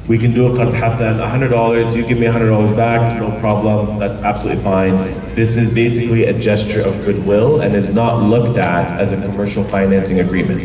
We can do a qard hasan, $100, you give me $100 back, no problem, that's absolutely fine. This is basically a gesture of goodwill and is not looked at as a commercial financing agreement.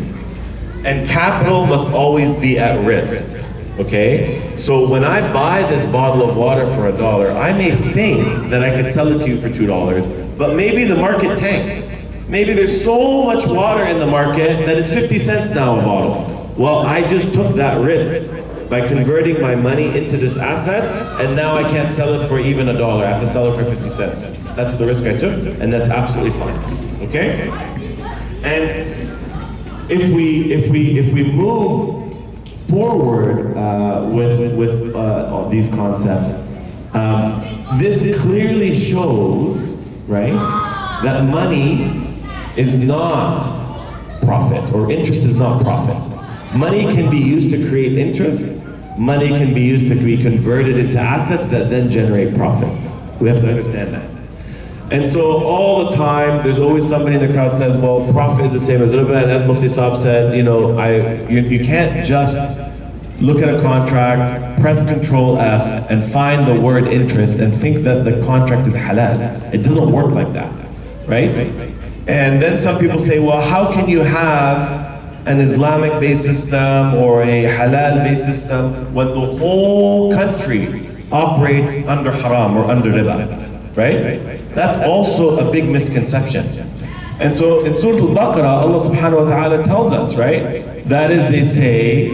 And capital must always be at risk, okay? So when I buy this bottle of water for $1, I may think that I could sell it to you for $2, but maybe the market tanks. Maybe there's so much water in the market that it's 50 cents now a bottle. Well, I just took that risk by converting my money into this asset, and now I can't sell it for even $1. I have to sell it for 50 cents. That's the risk I took, and that's absolutely fine. Okay? And if we move forward with all these concepts, this clearly shows, right, that money is not profit, or interest is not profit. Money can be used to create interest. Money can be used to be converted into assets that then generate profits. We have to understand that. And so all the time, there's always somebody in the crowd says, well, profit is the same as riba, and as Mufti Saab said, you can't just look at a contract, press Control F, and find the word interest and think that the contract is halal. It doesn't work like that, right? And then some people say, well, how can you have an Islamic-based system or a halal-based system when the whole country operates under haram or under riba, right? That's also a big misconception. And so in Surah Al-Baqarah, Allah subhanahu wa ta'ala tells us, right? That is, they say,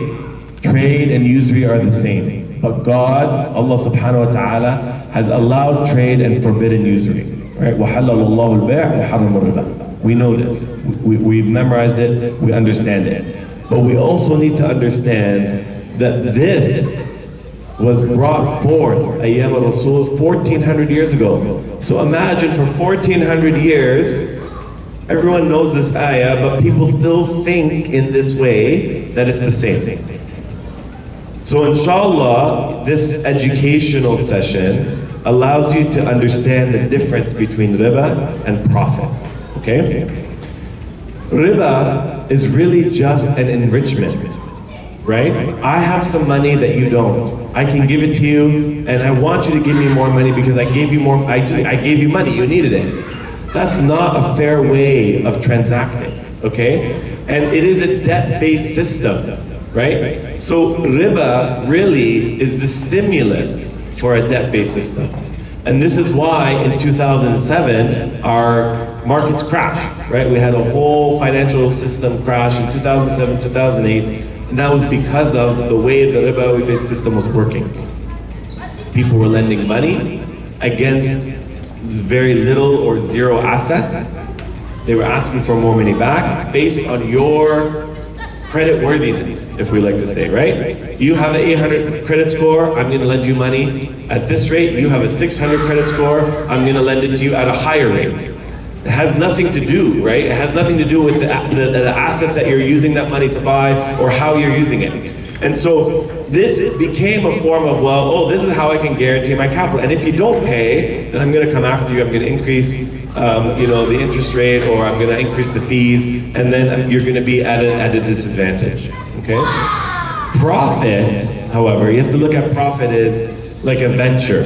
trade and usury are the same. But God, Allah subhanahu wa ta'ala, has allowed trade and forbidden usury, right? وَحَلَّلَ اللَّهُ الْبَيْعَ وَحَرَّمَ الرِّبَى. We know this, we've memorized it, we understand it. But we also need to understand that this was brought forth, Ayyam al-Rasul, 1400 years ago. So imagine for 1400 years, everyone knows this ayah, but people still think in this way that it's the same. So inshallah, this educational session allows you to understand the difference between riba and profit. Okay? Riba is really just an enrichment, right? I have some money that you don't. I can give it to you, and I want you to give me more money because I gave you more. I gave you money. You needed it. That's not a fair way of transacting. Okay? And it is a debt-based system, right? So riba really is the stimulus for a debt-based system. And this is why in 2007, our markets crashed, right? We had a whole financial system crash in 2007, 2008, and that was because of the way the riba-based system was working. People were lending money against very little or zero assets. They were asking for more money back based on your credit worthiness, if we like to say, right? You have an 800 credit score, I'm going to lend you money at this rate. You have a 600 credit score, I'm going to lend it to you at a higher rate. It has nothing to do, right? It has nothing to do with the asset that you're using that money to buy or how you're using it. And so this became a form of, well, oh, this is how I can guarantee my capital. And if you don't pay, then I'm going to come after you. I'm going to increase, the interest rate, or I'm going to increase the fees, and then you're going to be at a disadvantage. Okay. Profit, however, you have to look at profit as like a venture.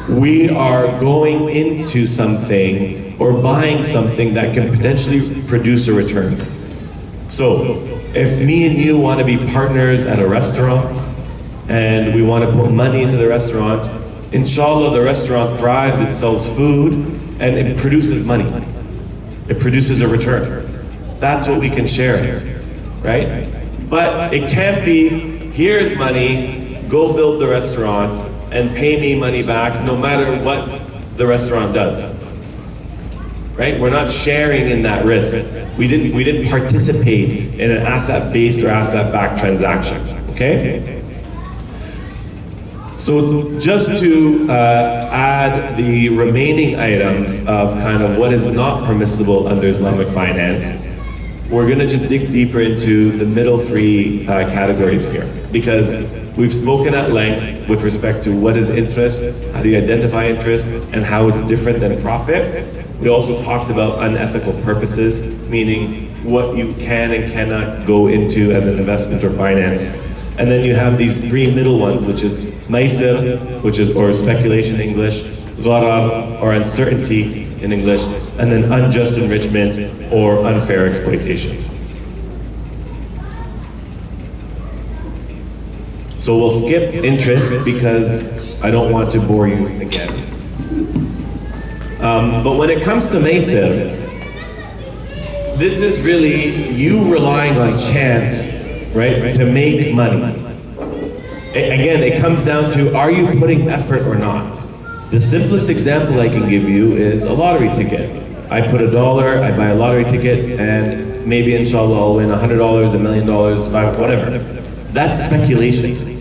We are going into something or buying something that can potentially produce a return. So, if me and you want to be partners at a restaurant and we want to put money into the restaurant, inshallah the restaurant thrives, it sells food, and it produces money. It produces a return. That's what we can share, right? But it can't be, here's money, go build the restaurant and pay me money back no matter what the restaurant does. Right? We're not sharing in that risk. We didn't participate in an asset-based or asset-backed transaction. Okay? So just to add the remaining items of kind of what is not permissible under Islamic finance, we're going to just dig deeper into the middle three categories here, because we've spoken at length with respect to what is interest, how do you identify interest, and how it's different than profit. We also talked about unethical purposes, meaning what you can and cannot go into as an investment or finance. And then you have these three middle ones, which is maisir, which is, or speculation in English, gharar, or uncertainty in English, and then unjust enrichment, or unfair exploitation. So we'll skip interest because I don't want to bore you again. But when it comes to maisir, this is really you relying on chance, right, to make money. Again, it comes down to, are you putting effort or not? The simplest example I can give you is a lottery ticket. I put $1, I buy a lottery ticket, and maybe inshallah I'll win $100, $1 million, whatever. That's speculation.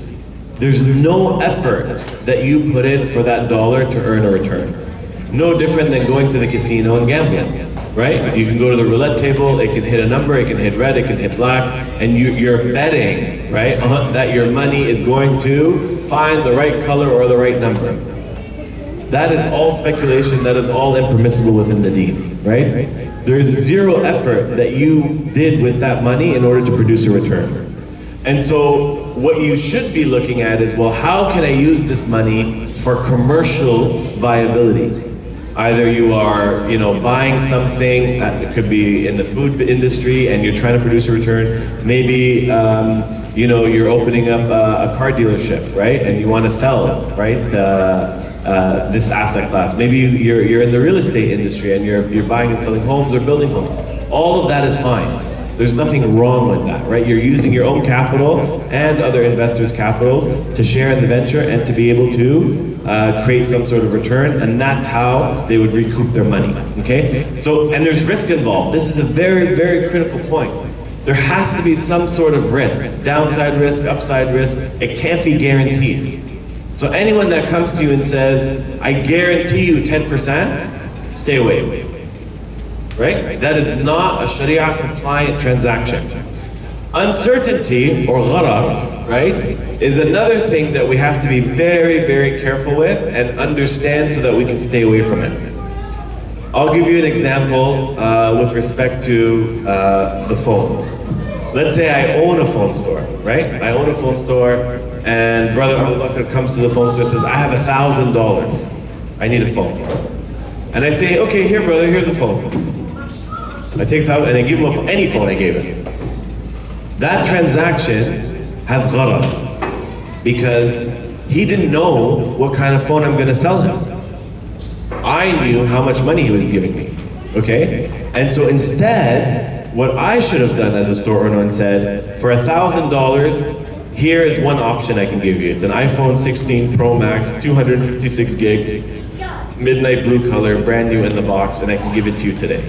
There's no effort that you put in for that dollar to earn a return. No different than going to the casino and gambling. Right? You can go to the roulette table, it can hit a number, it can hit red, it can hit black, and you're betting, right, that your money is going to find the right color or the right number. That is all speculation, that is all impermissible within the deen, right? There's zero effort that you did with that money in order to produce a return. And so what you should be looking at is, well, how can I use this money for commercial viability? Either you are, buying something, it could be in the food industry and you're trying to produce a return. Maybe, you're opening up a car dealership, right? And you want to sell, right? This asset class. Maybe you're in the real estate industry and you're buying and selling homes or building homes. All of that is fine. There's nothing wrong with that, right? You're using your own capital and other investors' capitals to share in the venture and to be able to create some sort of return, and that's how they would recoup their money, okay? So, and there's risk involved. This is a very, very critical point. There has to be some sort of risk, downside risk, upside risk. It can't be guaranteed. So anyone that comes to you and says, I guarantee you 10%, stay away. Right? That is not a Sharia-compliant transaction. Uncertainty, or gharar, right, is another thing that we have to be very, very careful with and understand so that we can stay away from it. I'll give you an example with respect to the phone. Let's say I own a phone store, right? I own a phone store, and Brother Abu Bakr comes to the phone store and says, I have $1,000. I need a phone. And I say, okay, here brother, here's a phone. I take that and I give him any phone I gave him. That transaction has gharar because he didn't know what kind of phone I'm going to sell him. I knew how much money he was giving me, okay? And so instead, what I should have done as a store owner and said, for $1,000, here is one option I can give you. It's an iPhone 16 Pro Max, 256 gigs, midnight blue color, brand new in the box, and I can give it to you today.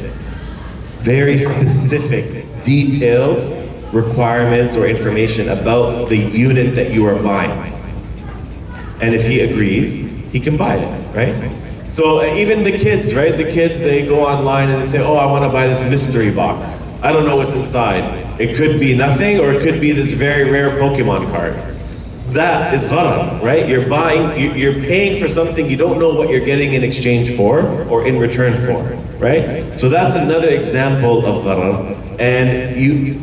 Very specific, detailed requirements or information about the unit that you are buying. And if he agrees, he can buy it, right? So even the kids, right? The kids, they go online and they say, oh, I want to buy this mystery box. I don't know what's inside. It could be nothing, or it could be this very rare Pokemon card. That is gharar, right? You're paying for something you don't know what you're getting in exchange for or in return for, right? So that's another example of gharar. And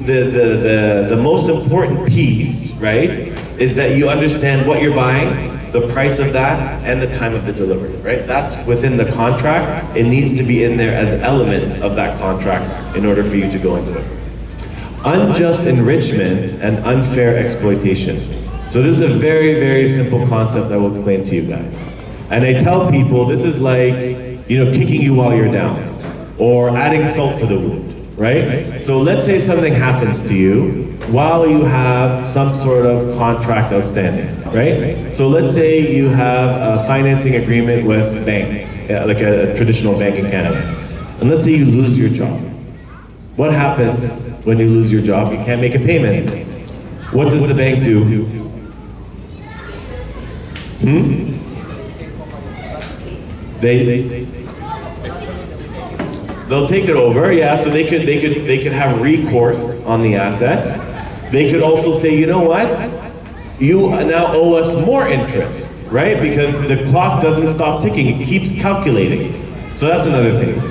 the most important piece, right, is that you understand what you're buying, the price of that, and the time of the delivery, right? That's within the contract. It needs to be in there as elements of that contract in order for you to go into it. Unjust enrichment and unfair exploitation. So this is a very, very simple concept I will explain to you guys. And I tell people this is like, kicking you while you're down, or adding salt to the wound, right? So let's say something happens to you while you have some sort of contract outstanding, right? So let's say you have a financing agreement with a bank, like a traditional bank in Canada. And let's say you lose your job. What happens when you lose your job? You can't make a payment. What does the bank do? They'll take it over, yeah. So they could have recourse on the asset. They could also say, you know what? You now owe us more interest, right? Because the clock doesn't stop ticking; it keeps calculating. So that's another thing.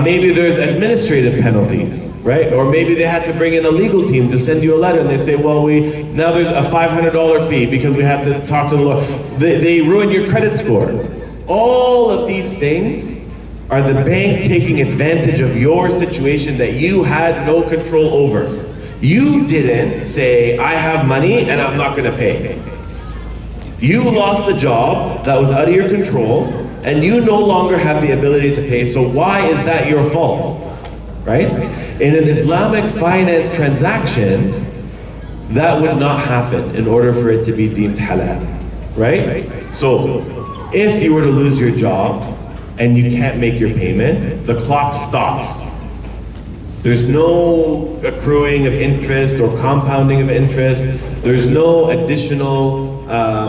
Maybe there's administrative penalties, right? Or maybe they had to bring in a legal team to send you a letter and they say, well, now there's a $500 fee because we had to talk to the lawyer. They ruin your credit score. All of these things are the bank taking advantage of your situation that you had no control over. You didn't say, I have money and I'm not gonna pay. You lost a job that was out of your control and you no longer have the ability to pay, so why is that your fault, right? In an Islamic finance transaction, that would not happen in order for it to be deemed halal, right? So, if you were to lose your job and you can't make your payment, the clock stops. There's no accruing of interest or compounding of interest. There's no additional,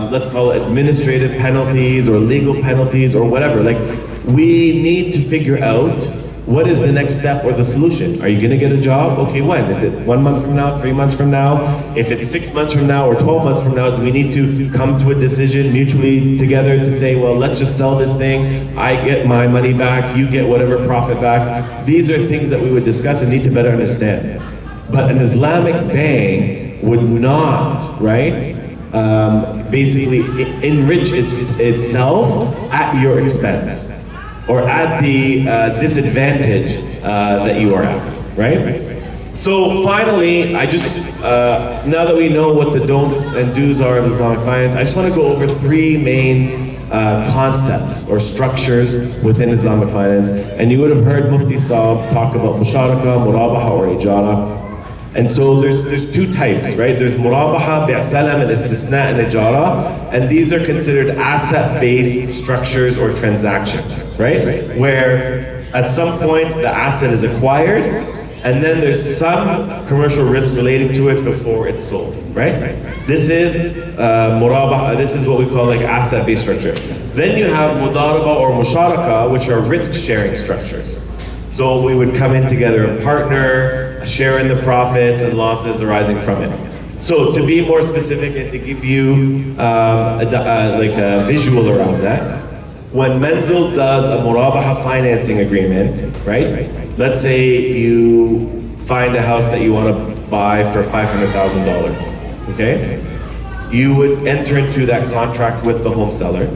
let's call it administrative penalties or legal penalties or whatever. Like, we need to figure out what is the next step or the solution. Are you gonna get a job? Okay, when? Is it 1 month from now, 3 months from now? If it's 6 months from now or 12 months from now, do we need to come to a decision mutually together to say, well, let's just sell this thing, I get my money back, you get whatever profit back? These are things that we would discuss and need to better understand. But an Islamic bank would not, right, basically enrich itself at your expense, or at the disadvantage that you are at, right? So finally, I just, now that we know what the don'ts and do's are of Islamic finance, I just want to go over 3 main concepts or structures within Islamic finance. And you would have heard Mufti Saab talk about musharaka, murabaha, or ijara. And so there's 2 types, right? There's murabaha, bi'salam, and istisna, and ijara. And these are considered asset-based structures or transactions, right? Where at some point the asset is acquired, and then there's some commercial risk relating to it before it's sold, right? This is murabaha, this is what we call like asset-based structure. Then you have mudaraba or musharaka, which are risk-sharing structures. So we would come in together and partner, share in the profits and losses arising from it. So to be more specific and to give you a visual around that, when Manzil does a murabaha financing agreement, right? Let's say you find a house that you want to buy for $500,000, okay? You would enter into that contract with the home seller,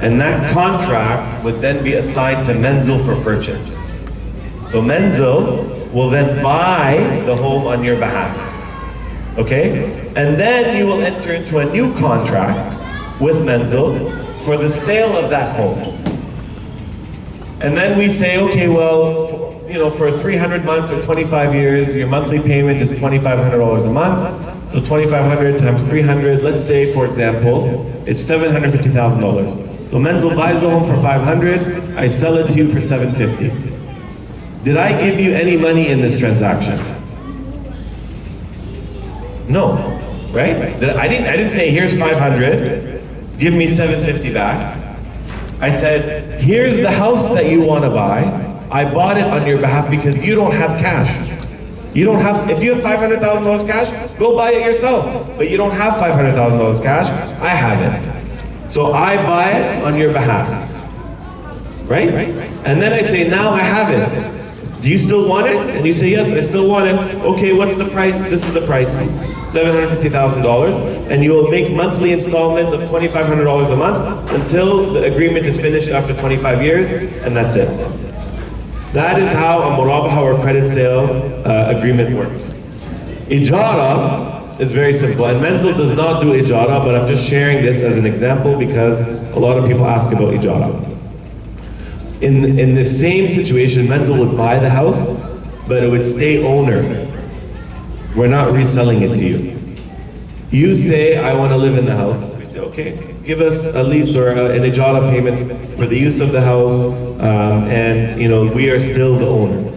and that contract would then be assigned to Manzil for purchase. So Manzil will then buy the home on your behalf, okay? And then you will enter into a new contract with Manzil for the sale of that home. And then we say, okay, well, for 300 months or 25 years, your monthly payment is $2,500 a month. So 2,500 times 300, let's say, for example, it's $750,000. So Manzil buys the home for 500, I sell it to you for 750. Did I give you any money in this transaction? No, right? I didn't say, here's 500, give me 750 back. I said, here's the house that you want to buy. I bought it on your behalf because you don't have cash. You don't have, if you have $500,000 cash, go buy it yourself. But you don't have $500,000 cash, I have it. So I buy it on your behalf, right? And then I say, now I have it. Do you still want it? And you say, yes, I still want it. Okay, what's the price? This is the price, $750,000. And you will make monthly installments of $2,500 a month until the agreement is finished after 25 years, and that's it. That is how a murabaha or credit sale agreement works. Ijara is very simple, and Manzil does not do ijara, but I'm just sharing this as an example because a lot of people ask about ijara. In the same situation, Manzil would buy the house, but it would stay owner. We're not reselling it to you. You say, I want to live in the house. We say, okay, give us a lease or an ijara payment for the use of the house, and we are still the owner.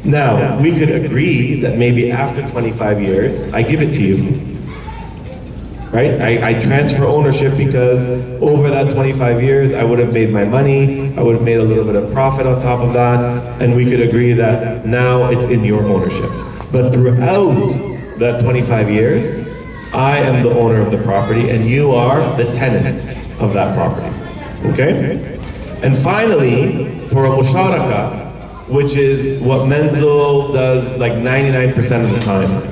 Now, we could agree that maybe after 25 years, I give it to you. Right? I transfer ownership because over that 25 years, I would have made my money, I would have made a little bit of profit on top of that, and we could agree that now it's in your ownership. But throughout that 25 years, I am the owner of the property and you are the tenant of that property, okay? And finally, for a musharaka, which is what Manzil does like 99% of the time.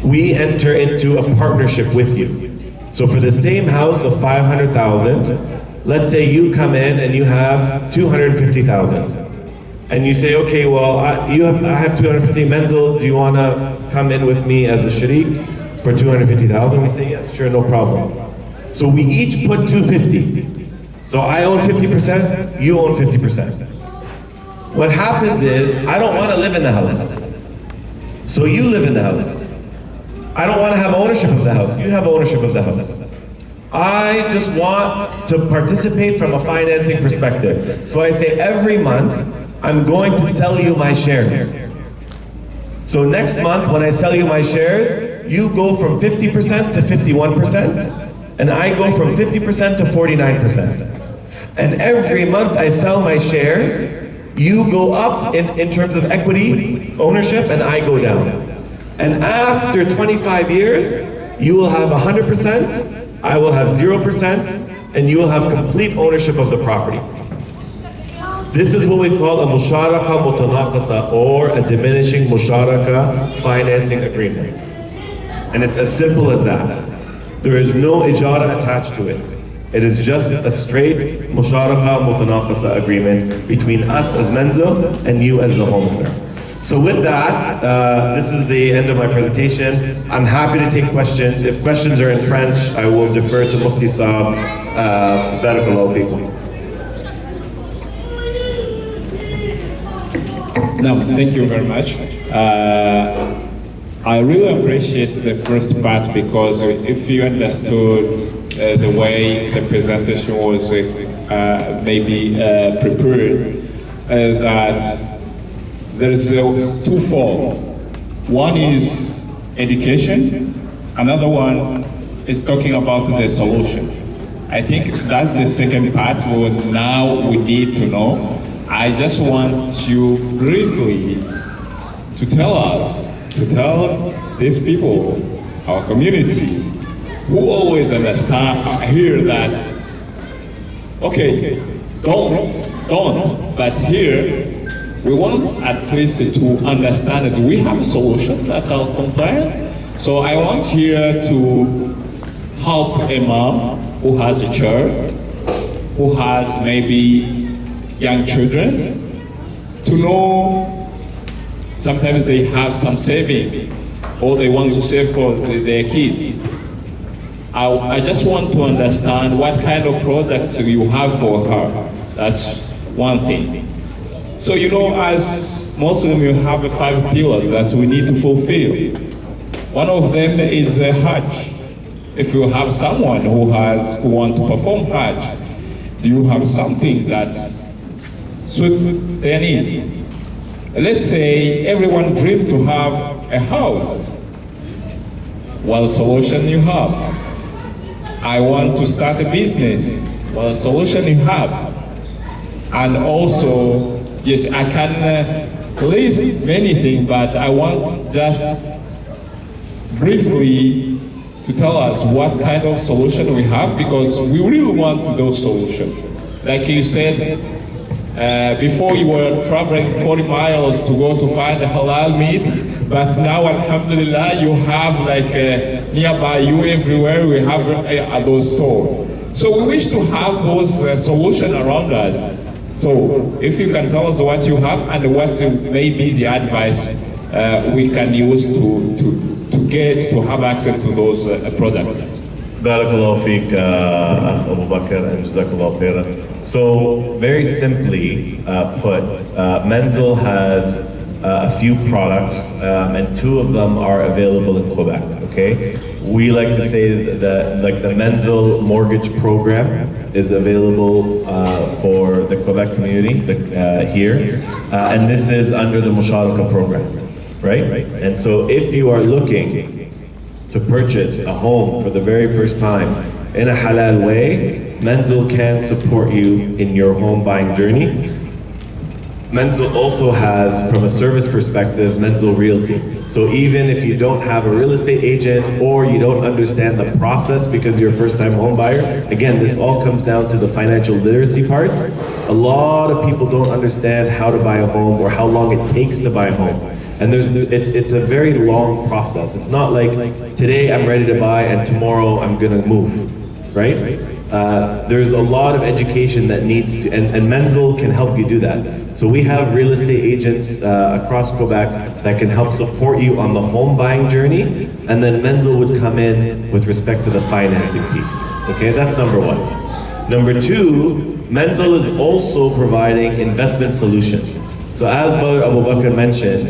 We enter into a partnership with you. So for the same house of 500,000, let's say you come in and you have 250,000. And you say, okay, well, I have 250, Manzil, do you want to come in with me as a sharik for 250,000? We say, yes, sure, no problem. So we each put 250. So I own 50%, you own 50%. What happens is, I don't want to live in the house. So you live in the house. I don't want to have ownership of the house. You have ownership of the house. I just want to participate from a financing perspective. So I say every month, I'm going to sell you my shares. So next month, when I sell you my shares, you go from 50% to 51%, and I go from 50% to 49%. And every month I sell my shares, you go up in terms of equity, ownership, and I go down. And after 25 years, you will have 100%, I will have 0%, and you will have complete ownership of the property. This is what we call a musharaka mutanaqasa, or a diminishing musharaka financing agreement. And it's as simple as that. There is no ijara attached to it. It is just a straight musharaka mutanaqasa agreement between us as Manzil and you as the homeowner. So with that, this is the end of my presentation. I'm happy to take questions. If questions are in French, I will defer to Mufti Saab. Barakallahu feekum. No, thank you very much. I really appreciate the first part, because if you understood the way the presentation was prepared, that there's twofold. One is education, another one is talking about the solution. I think that's the second part now we need to know. I just want you briefly to tell these people, our community, who always understand, hear that, okay, don't, but here, we want at least to understand that we have a solution that's compliant. So I want here to help a mom who has a child, who has maybe young children, to know sometimes they have some savings or they want to save for their kids. I just want to understand what kind of products you have for her. That's one thing. So you know, as Muslim, you have 5 pillars that we need to fulfill. One of them is Hajj. If you have someone who want to perform Hajj, do you have something that suits their need? Let's say everyone dreams to have a house. What solution you have? I want to start a business. What solution you have? And also, yes, I can list many things, but I want just briefly to tell us what kind of solution we have, because we really want those solutions. Like you said, before you were traveling 40 miles to go to find the halal meat, but now, alhamdulillah, you have like nearby you everywhere, we have those stores. So we wish to have those solutions around us. So if you can tell us what you have and what may be the advice we can use to have access to those products. Barakallahu feek, Abu Bakr, and Jazakallahu khairan. So very simply put, Manzil has a few products, and 2 of them are available in Quebec, okay? We like to say that like the Manzil mortgage program is available for the Quebec community here, and this is under the Musharaka program, right? And so if you are looking to purchase a home for the very first time in a halal way, Manzil can support you in your home buying journey. Manzil also has, from a service perspective, Manzil Realty. So even if you don't have a real estate agent or you don't understand the process because you're a first-time home buyer, again, this all comes down to the financial literacy part. A lot of people don't understand how to buy a home or how long it takes to buy a home. And it's a very long process. It's not like today I'm ready to buy and tomorrow I'm gonna move, right? There's a lot of education that needs to, and Manzil can help you do that. So we have real estate agents across Quebec that can help support you on the home buying journey, and then Manzil would come in with respect to the financing piece. Okay, that's number one. Number two, Manzil is also providing investment solutions. So as Brother Abu Bakr mentioned,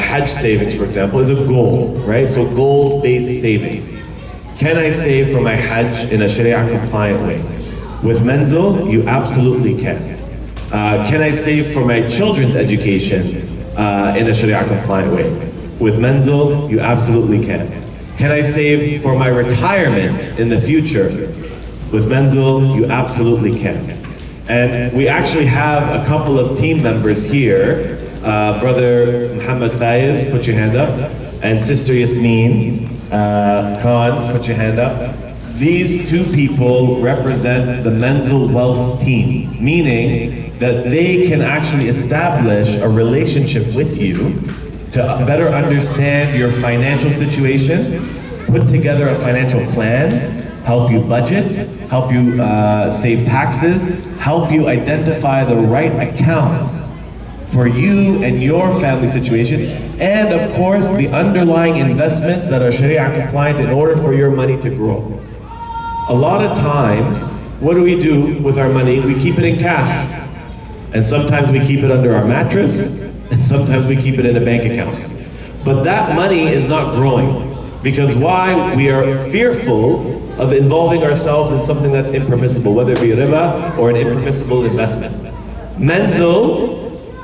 Hajj savings, for example, is a goal, right? So goal-based savings. Can I save for my Hajj in a Sharia-compliant way? With Manzil, you absolutely can. Can I save for my children's education in a Sharia-compliant way? With Manzil, you absolutely can. Can I save for my retirement in the future? With Manzil, you absolutely can. And we actually have a couple of team members here. Brother Mohamad, put your hand up. And Sister Yasmin Khan, put your hand up. These two people represent the Manzil Wealth team, meaning that they can actually establish a relationship with you to better understand your financial situation, put together a financial plan, help you budget, help you save taxes, help you identify the right accounts for you and your family situation, and of course the underlying investments that are Sharia compliant in order for your money to grow. A lot of times, what do we do with our money? We keep it in cash. And sometimes we keep it under our mattress, and sometimes we keep it in a bank account. But that money is not growing. Because why? We are fearful of involving ourselves in something that's impermissible, whether it be riba or an impermissible investment. Manzil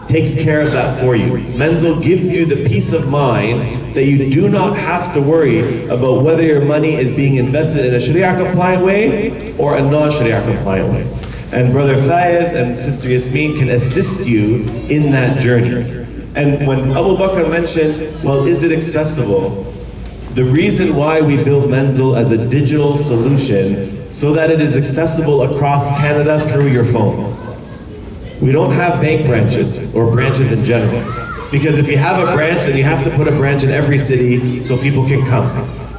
takes care of that for you. Manzil gives you the peace of mind that you do not have to worry about whether your money is being invested in a Sharia-compliant way or a non-Sharia-compliant way. And Brother Fayez and Sister Yasmin can assist you in that journey. And when Abu Bakr mentioned, well, is it accessible? The reason why we built Manzil as a digital solution so that it is accessible across Canada through your phone. We don't have bank branches or branches in general. Because if you have a branch, then you have to put a branch in every city so people can come.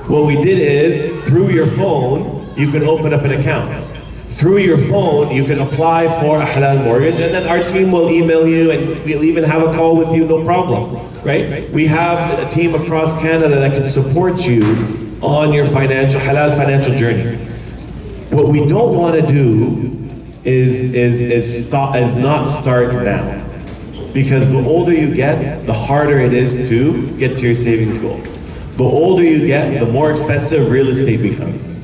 What we did is, through your phone, you can open up an account. Through your phone, you can apply for a halal mortgage, and then our team will email you, and we'll even have a call with you, no problem, right? We have a team across Canada that can support you on your halal financial journey. What we don't want to do is not start now. Because the older you get, the harder it is to get to your savings goal. The older you get, the more expensive real estate becomes.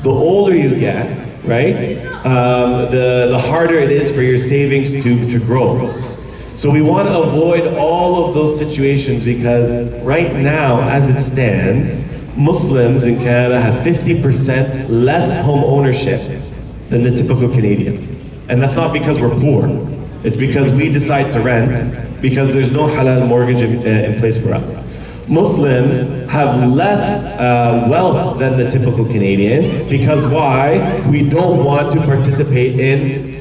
The older you get, right, the harder it is for your savings to grow. So we want to avoid all of those situations because right now, as it stands, Muslims in Canada have 50% less home ownership than the typical Canadian. And that's not because we're poor. It's because we decide to rent because there's no halal mortgage in place for us. Muslims have less wealth than the typical Canadian because why? We don't want to participate in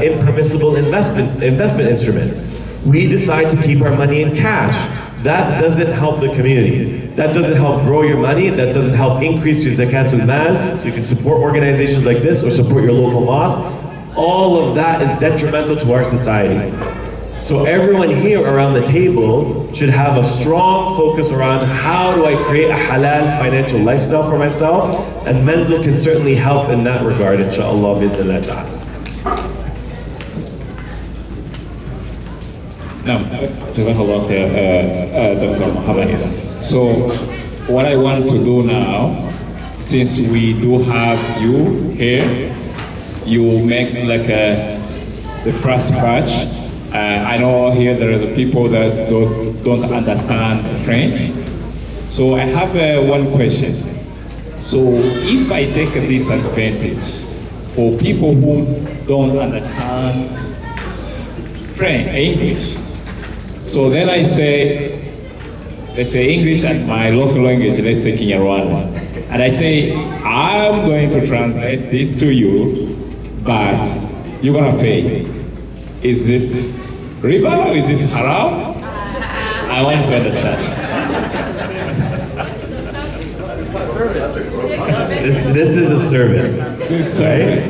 impermissible investment instruments. We decide to keep our money in cash. That doesn't help the community. That doesn't help grow your money. That doesn't help increase your zakatul mal so you can support organizations like this or support your local mosque. All of that is detrimental to our society. So everyone here around the table should have a strong focus around how do I create a halal financial lifestyle for myself, and Manzil can certainly help in that regard, inshallah, bi'idhnillah ta'ala. Now, Jazakallah khair, Dr. Mohamad. So, what I want to do now, since we do have you here, you make like the first batch. I know here there are people that don't understand French. So I have one question. So if I take this advantage for people who don't understand French, English. So then I say, let's say English and my local language, let's say Kinyarwanda. And I say, I'm going to translate this to you, but you're gonna pay. Is it riba? Is it halal? I want to understand. This is a service. This service.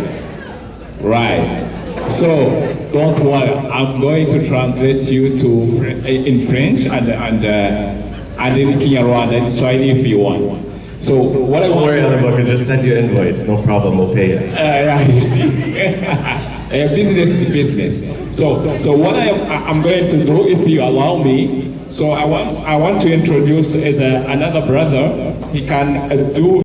Right. So don't worry. I'm going to translate you to in French and in Kinyarwanda and Swahili if you want. So what I Don't want worry, Alaboka, just send your invoice. No problem, we'll pay it. Yeah, you see. Business to business. So what I'm going to do, if you allow me, so I want to introduce as another brother. He can do